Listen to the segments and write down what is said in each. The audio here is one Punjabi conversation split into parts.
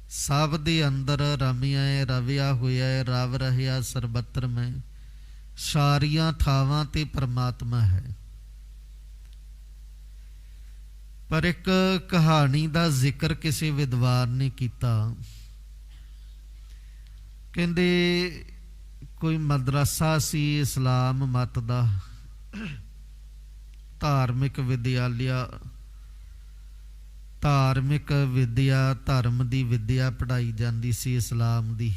ਸਭ ਦੇ ਅੰਦਰ ਰਮਿਆ ਰਵਿਆ ਹੋਇਆ ਰਵ ਰਹਿਆ ਸਰਬੱਤਰ ਮੈਂ, ਸਾਰੀਆਂ ਥਾਵਾਂ ਤੇ ਪਰਮਾਤਮਾ ਹੈ। ਪਰ ਇੱਕ ਕਹਾਣੀ ਦਾ ਜ਼ਿਕਰ ਕਿਸੇ ਵਿਦਵਾਨ ਨੇ ਕੀਤਾ। ਕਹਿੰਦੇ ਕੋਈ ਮਦਰਸਾ ਸੀ ਇਸਲਾਮ ਮਤ ਦਾ, ਧਾਰਮਿਕ ਵਿਦਿਆਲਿਆ, ਧਾਰਮਿਕ ਵਿਦਿਆ, ਧਰਮ ਦੀ ਵਿਦਿਆ ਪੜ੍ਹਾਈ ਜਾਂਦੀ ਸੀ ਇਸਲਾਮ ਦੀ।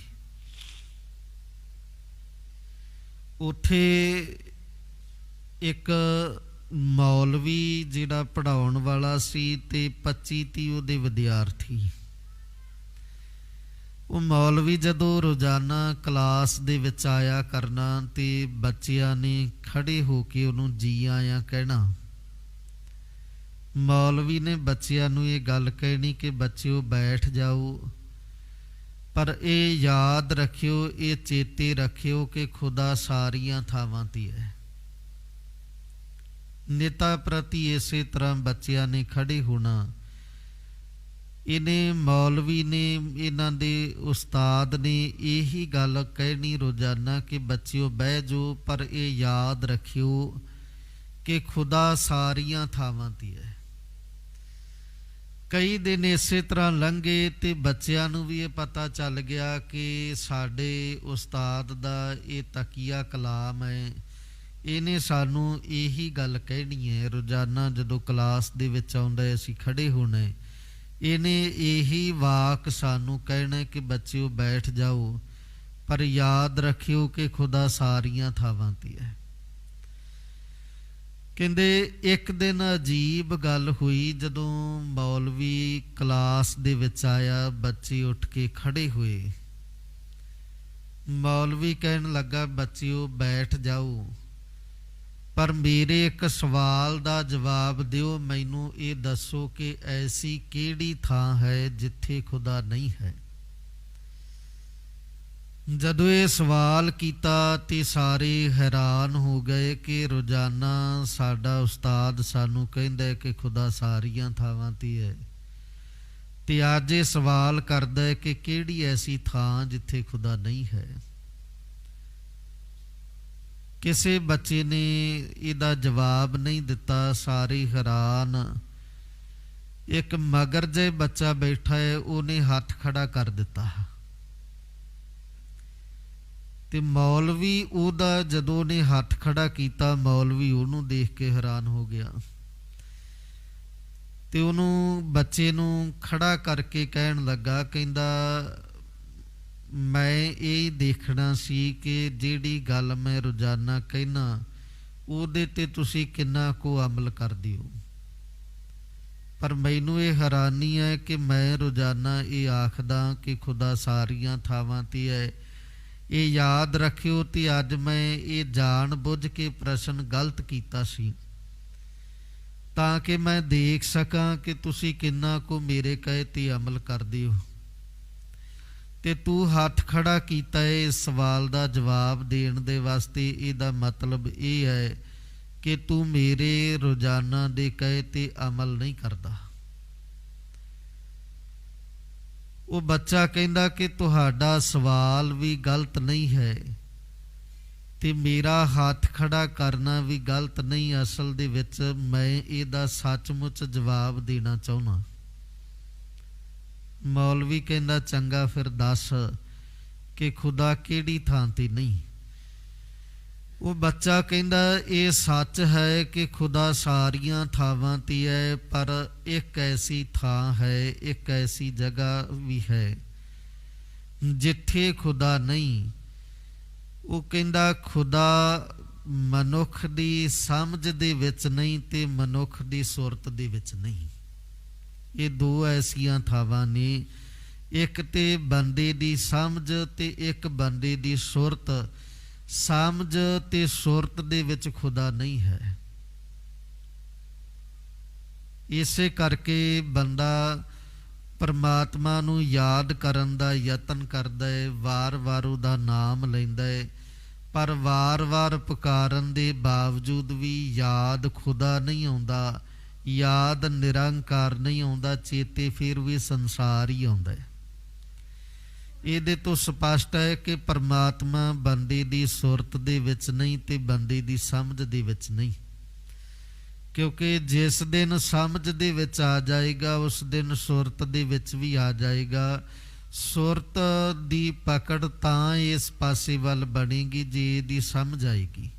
ਉੱਥੇ ਇੱਕ ਮੌਲਵੀ ਜਿਹੜਾ ਪੜ੍ਹਾਉਣ ਵਾਲਾ ਸੀ ਤੇ 25-30 ਉਹਦੇ ਵਿਦਿਆਰਥੀ। ਉਹ ਮੌਲਵੀ ਜਦੋਂ ਰੋਜ਼ਾਨਾ ਕਲਾਸ ਦੇ ਵਿੱਚ ਆਇਆ ਕਰਨਾ ਤੇ ਬੱਚਿਆਂ ਨੇ ਖੜੇ ਹੋ ਕੇ ਉਹਨੂੰ ਜੀ ਆਇਆਂ ਕਹਿਣਾ। ਮੌਲਵੀ ਨੇ ਬੱਚਿਆਂ ਨੂੰ ਇਹ ਗੱਲ ਕਹਿਣੀ ਕਿ ਬੱਚਿਓ ਬੈਠ ਜਾਓ, ਪਰ ਇਹ ਯਾਦ ਰੱਖਿਓ, ਇਹ ਚੇਤੇ ਰੱਖਿਓ ਕਿ ਖੁਦਾ ਸਾਰੀਆਂ ਥਾਵਾਂ ਤੇ ਹੈ। ਨੇਤਾ ਪ੍ਰਤੀ ਇਸੇ ਤਰ੍ਹਾਂ ਬੱਚਿਆਂ ਨੇ ਖੜੇ ਹੋਣਾ। ਇਹਨੇ ਮੌਲਵੀ ਨੇ, ਇਹਨਾਂ ਦੇ ਉਸਤਾਦ ਨੇ ਇਹੀ ਗੱਲ ਕਹਿਣੀ ਰੋਜ਼ਾਨਾ ਕਿ ਬੱਚਿਓ ਬਹਿ ਜਾਓ, ਪਰ ਇਹ ਯਾਦ ਰੱਖਿਓ ਕਿ ਖੁਦਾ ਸਾਰੀਆਂ ਥਾਵਾਂ ਤੇ ਹੈ। ਕਈ ਦਿਨ ਇਸੇ ਤਰ੍ਹਾਂ ਲੰਘੇ ਤੇ ਬੱਚਿਆਂ ਨੂੰ ਵੀ ਇਹ ਪਤਾ ਚੱਲ ਗਿਆ ਕਿ ਸਾਡੇ ਉਸਤਾਦ ਦਾ ਇਹ ਤਕੀਆ ਕਲਾਮ ਹੈ, ਇਹਨੇ ਸਾਨੂੰ ਇਹੀ ਗੱਲ ਕਹਿਣੀ ਹੈ। ਰੋਜ਼ਾਨਾ ਜਦੋਂ ਕਲਾਸ ਦੇ ਵਿੱਚ ਆਉਂਦਾ ਅਸੀਂ ਖੜੇ ਹੋਣਾ, ਇਹਨੇ ਇਹੀ ਵਾਕ ਸਾਨੂੰ ਕਹਿਣਾ ਕਿ ਬੱਚਿਓ ਬੈਠ ਜਾਓ, ਪਰ ਯਾਦ ਰੱਖਿਓ ਕਿ ਖੁਦਾ ਸਾਰੀਆਂ ਥਾਵਾਂ ਤੇ ਹੈ। ਕਹਿੰਦੇ ਇੱਕ ਦਿਨ ਅਜੀਬ ਗੱਲ ਹੋਈ। ਜਦੋਂ ਮੌਲਵੀ ਕਲਾਸ ਦੇ ਵਿੱਚ ਆਇਆ, ਬੱਚੇ ਉੱਠ ਕੇ ਖੜੇ ਹੋਏ। ਮੌਲਵੀ ਕਹਿਣ ਲੱਗਾ ਬੱਚਿਓ ਬੈਠ ਜਾਓ, ਪਰ ਮੇਰੇ ਇੱਕ ਸਵਾਲ ਦਾ ਜਵਾਬ ਦਿਓ। ਮੈਨੂੰ ਇਹ ਦੱਸੋ ਕਿ ਐਸੀ ਕਿਹੜੀ ਥਾਂ ਹੈ ਜਿੱਥੇ ਖੁਦਾ ਨਹੀਂ ਹੈ। ਜਦੋਂ ਇਹ ਸਵਾਲ ਕੀਤਾ ਤੇ ਸਾਰੇ ਹੈਰਾਨ ਹੋ ਗਏ ਕਿ ਰੋਜ਼ਾਨਾ ਸਾਡਾ ਉਸਤਾਦ ਸਾਨੂੰ ਕਹਿੰਦਾ ਕਿ ਖੁਦਾ ਸਾਰੀਆਂ ਥਾਵਾਂ ਤੇ ਹੈ, ਤੇ ਅੱਜ ਇਹ ਸਵਾਲ ਕਰਦਾ ਹੈ ਕਿ ਕਿਹੜੀ ਐਸੀ ਥਾਂ ਜਿੱਥੇ ਖੁਦਾ ਨਹੀਂ ਹੈ। ਕਿਸੇ ਬੱਚੇ ਨੇ ਇਹਦਾ ਜਵਾਬ ਨਹੀਂ ਦਿੱਤਾ। ਸਾਰੇ ਹੈਰਾਨ। ਇੱਕ ਮਗਰ ਜੇ ਬੱਚਾ ਬੈਠਾ ਹੈ, ਉਹਨੇ ਹੱਥ ਖੜਾ ਕਰ ਦਿੱਤਾ ਤੇ ਮੌਲਵੀ ਉਹਦਾ ਜਦੋਂ ਉਹਨੇ ਹੱਥ ਖੜਾ ਕੀਤਾ, ਮੌਲਵੀ ਉਹਨੂੰ ਦੇਖ ਕੇ ਹੈਰਾਨ ਹੋ ਗਿਆ ਤੇ ਉਹਨੂੰ ਬੱਚੇ ਨੂੰ ਖੜਾ ਕਰਕੇ ਕਹਿਣ ਲੱਗਾ, ਕਹਿੰਦਾ ਮੈਂ ਇਹ ਦੇਖਣਾ ਸੀ ਕਿ ਜਿਹੜੀ ਗੱਲ ਮੈਂ ਰੋਜ਼ਾਨਾ ਕਹਿਣਾ ਉਹਦੇ ਤੇ ਤੁਸੀਂ ਕਿੰਨਾ ਕੁ ਅਮਲ ਕਰਦੇ ਹੋ। ਪਰ ਮੈਨੂੰ ਇਹ ਹੈਰਾਨੀ ਹੈ ਕਿ ਮੈਂ ਰੋਜ਼ਾਨਾ ਇਹ ਆਖਦਾ ਕਿ ਖੁਦਾ ਸਾਰੀਆਂ ਥਾਵਾਂ ਤੇ ਹੈ। ਇਹ ਯਾਦ ਰੱਖਿਓ ਤੇ ਅੱਜ ਮੈਂ ਇਹ ਜਾਣ ਬੁੱਝ ਕੇ ਪ੍ਰਸ਼ਨ ਗਲਤ ਕੀਤਾ ਸੀ, ਤਾਂ ਕਿ ਮੈਂ ਦੇਖ ਸਕਾਂ ਕਿ ਤੁਸੀਂ ਕਿੰਨਾ ਕੁ ਮੇਰੇ ਕਹੇ ਤੇ ਅਮਲ ਕਰਦੇ ਹੋ। ਤੇ ਤੂੰ ਹੱਥ ਖੜਾ ਕੀਤਾ ਹੈ ਇਸ ਸਵਾਲ ਦਾ ਜਵਾਬ ਦੇਣ ਦੇ ਵਾਸਤੇ। ਇਹਦਾ ਮਤਲਬ ਇਹ ਹੈ ਕਿ ਤੂੰ ਮੇਰੇ ਰੋਜ਼ਾਨਾ ਦੇ ਕਹੇ ਤੇ ਅਮਲ ਨਹੀਂ ਕਰਦਾ। ਉਹ ਬੱਚਾ ਕਹਿੰਦਾ ਕਿ ਤੁਹਾਡਾ ਸਵਾਲ ਵੀ ਗਲਤ ਨਹੀਂ ਹੈ ਤੇ ਮੇਰਾ ਹੱਥ ਖੜਾ ਕਰਨਾ ਵੀ ਗਲਤ ਨਹੀਂ। ਅਸਲ ਦੇ ਵਿੱਚ ਮੈਂ ਇਹਦਾ ਸੱਚਮੁੱਚ ਜਵਾਬ ਦੇਣਾ ਚਾਹੁੰਦਾ। ਮੌਲਵੀ ਕਹਿੰਦਾ ਚੰਗਾ ਫਿਰ ਦੱਸ ਕਿ ਖੁਦਾ ਕਿਹੜੀ ਥਾਂ ਤੇ ਨਹੀਂ। ਉਹ ਬੱਚਾ ਕਹਿੰਦਾ ਇਹ ਸੱਚ ਹੈ ਕਿ ਖੁਦਾ ਸਾਰੀਆਂ ਥਾਵਾਂ ਤੇ ਹੈ, ਪਰ ਇੱਕ ਐਸੀ ਥਾਂ ਹੈ, ਇੱਕ ਐਸੀ ਜਗ੍ਹਾ ਵੀ ਹੈ ਜਿੱਥੇ ਖੁਦਾ ਨਹੀਂ। ਉਹ ਕਹਿੰਦਾ ਖੁਦਾ ਮਨੁੱਖ ਦੀ ਸਮਝ ਦੇ ਵਿੱਚ ਨਹੀਂ ਤੇ ਮਨੁੱਖ ਦੀ ਸੁਰਤ ਦੇ ਵਿੱਚ ਨਹੀਂ। ਇਹ ਦੋ ਐਸੀਆਂ ਥਾਵਾਂ ਨੇ, ਇੱਕ ਤੇ ਬੰਦੇ ਦੀ ਸਮਝ ਤੇ ਇੱਕ ਬੰਦੇ ਦੀ ਸੁਰਤ। ਸਮਝ ਤੇ ਸੁਰਤ ਦੇ ਵਿੱਚ ਖੁਦਾ ਨਹੀਂ ਹੈ। ਇਸੇ ਕਰਕੇ ਬੰਦਾ ਪਰਮਾਤਮਾ ਨੂੰ ਯਾਦ ਕਰਨ ਦਾ ਯਤਨ ਕਰਦਾ ਹੈ, ਵਾਰ-ਵਾਰ ਉਹਦਾ ਨਾਮ ਲੈਂਦਾ ਹੈ, ਪਰ ਵਾਰ-ਵਾਰ ਪੁਕਾਰਨ ਦੇ ਬਾਵਜੂਦ ਵੀ ਯਾਦ ਖੁਦਾ ਨਹੀਂ ਆਉਂਦਾ, ਯਾਦ ਨਿਰੰਕਾਰ ਨਹੀਂ ਆਉਂਦਾ। ਚੇਤੇ ਫਿਰ ਵੀ ਸੰਸਾਰ ਹੀ ਆਉਂਦਾ ਹੈ। ਇਹਦੇ ਤੋਂ ਸਪਸ਼ਟ ਹੈ ਕਿ ਪਰਮਾਤਮਾ ਬੰਦੇ ਦੀ ਸੁਰਤ ਦੇ ਵਿੱਚ ਨਹੀਂ ਤੇ ਬੰਦੇ ਦੀ ਸਮਝ ਦੇ ਵਿੱਚ ਨਹੀਂ, ਕਿਉਂਕਿ ਜਿਸ ਦਿਨ ਸਮਝ ਦੇ ਵਿੱਚ ਆ ਜਾਏਗਾ ਉਸ ਦਿਨ ਸੁਰਤ ਦੇ ਵਿੱਚ ਵੀ ਆ ਜਾਏਗਾ। ਸੁਰਤ ਦੀ ਪਕੜ ਤਾਂ ਇਸ ਪਾਸੇ ਵੱਲ ਬਣੇਗੀ ਜੇ ਇਹਦੀ ਸਮਝ ਆਏਗੀ।